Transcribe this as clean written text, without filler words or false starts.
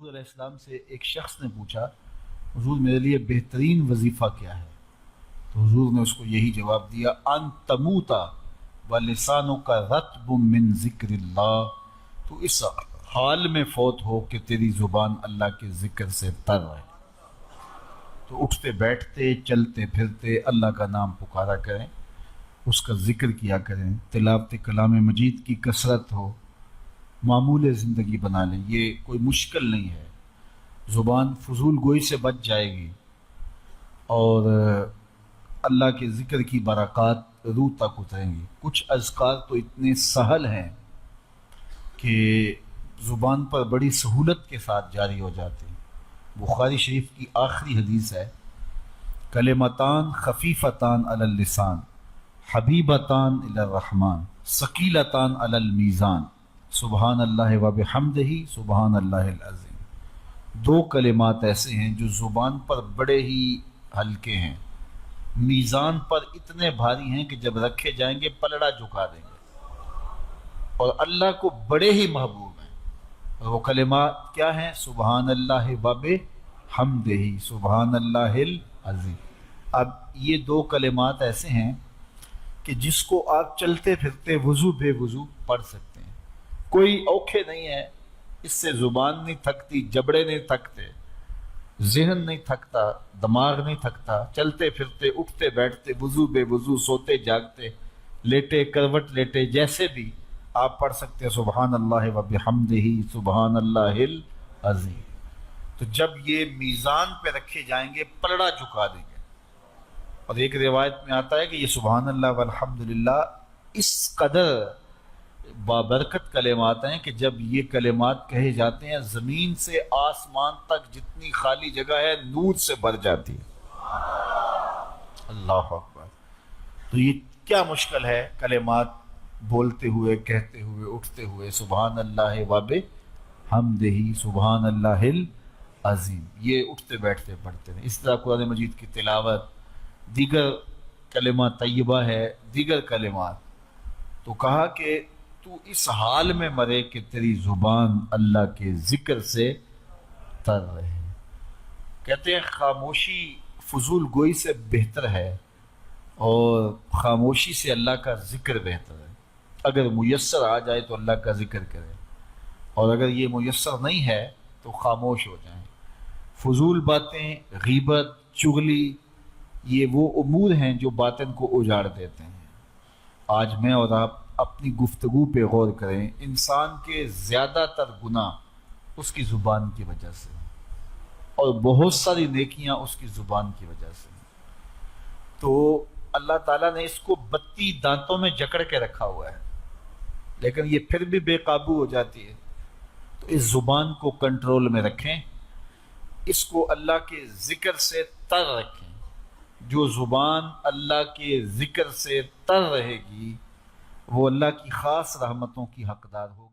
حضور علیہ السلام سے ایک شخص نے پوچھا حضور میرے لیے بہترین وظیفہ کیا ہے؟ تو حضور نے اس کو یہی جواب دیا ان تموتا ولسانک رطب من ذکر اللہ، تو اس حال میں فوت ہو کہ تیری زبان اللہ کے ذکر سے تر رہے، تو اٹھتے بیٹھتے چلتے پھرتے اللہ کا نام پکارا کریں، اس کا ذکر کیا کریں، تلاوت کلام مجید کی کثرت ہو، معمول زندگی بنا لیں۔ یہ کوئی مشکل نہیں ہے، زبان فضول گوئی سے بچ جائے گی اور اللہ کے ذکر کی برکات روح تک اتریں گی۔ کچھ اذکار تو اتنے سہل ہیں کہ زبان پر بڑی سہولت کے ساتھ جاری ہو جاتے ہیں۔ بخاری شریف کی آخری حدیث ہے کلمتان خفیفتان علی اللسان حبیبتان الی الرحمن ثقیلتان علی المیزان سبحان اللہ و بحمدہ سبحان اللہ العظیم۔ دو کلمات ایسے ہیں جو زبان پر بڑے ہی ہلکے ہیں، میزان پر اتنے بھاری ہیں کہ جب رکھے جائیں گے پلڑا جھکا دیں گے، اور اللہ کو بڑے ہی محبوب ہیں۔ اور وہ کلمات کیا ہیں؟ سبحان اللہ و بحمدہ سبحان اللہ العظیم۔ اب یہ دو کلمات ایسے ہیں کہ جس کو آپ چلتے پھرتے وضو بے وضو پڑھ سکتے ہیں، کوئی اوکھے نہیں ہے، اس سے زبان نہیں تھکتی، جبڑے نہیں تھکتے، ذہن نہیں تھکتا، دماغ نہیں تھکتا، چلتے پھرتے اٹھتے بیٹھتے وضو بے وضو سوتے جاگتے لیٹے کروٹ لیٹے جیسے بھی آپ پڑھ سکتے ہیں سبحان اللہ و بحمدہ سبحان اللہ العظیم۔ تو جب یہ میزان پہ رکھے جائیں گے پلڑا جھکا دیں گے۔ اور ایک روایت میں آتا ہے کہ یہ سبحان اللہ والحمدللہ اس قدر بابرکت کلمات ہیں کہ جب یہ کلمات کہے جاتے ہیں زمین سے آسمان تک جتنی خالی جگہ ہے نور سے بھر جاتی ہے۔ اللہ اکبر۔ تو یہ کیا مشکل ہے کلمات بولتے ہوئے کہتے ہوئے اٹھتے ہوئے سبحان اللہ و بحمدہ سبحان اللہ العظیم، یہ اٹھتے بیٹھتے پڑھتے ہیں۔ اس طرح قرآن مجید کی تلاوت، دیگر کلمات طیبہ ہے، دیگر کلمات، تو کہا کہ تو اس حال میں مرے کہ تیری زبان اللہ کے ذکر سے تر رہے۔ کہتے ہیں خاموشی فضول گوئی سے بہتر ہے اور خاموشی سے اللہ کا ذکر بہتر ہے۔ اگر میسر آ جائے تو اللہ کا ذکر کرے، اور اگر یہ میسر نہیں ہے تو خاموش ہو جائیں۔ فضول باتیں، غیبت، چغلی، یہ وہ امور ہیں جو باطن کو اجاڑ دیتے ہیں۔ آج میں اور آپ اپنی گفتگو پہ غور کریں، انسان کے زیادہ تر گناہ اس کی زبان کی وجہ سے، اور بہت ساری نیکیاں اس کی زبان کی وجہ سے۔ تو اللہ تعالیٰ نے اس کو 32 دانتوں میں جکڑ کے رکھا ہوا ہے، لیکن یہ پھر بھی بے قابو ہو جاتی ہے۔ تو اس زبان کو کنٹرول میں رکھیں، اس کو اللہ کے ذکر سے تر رکھیں۔ جو زبان اللہ کے ذکر سے تر رہے گی وہ اللہ کی خاص رحمتوں کی حقدار ہو۔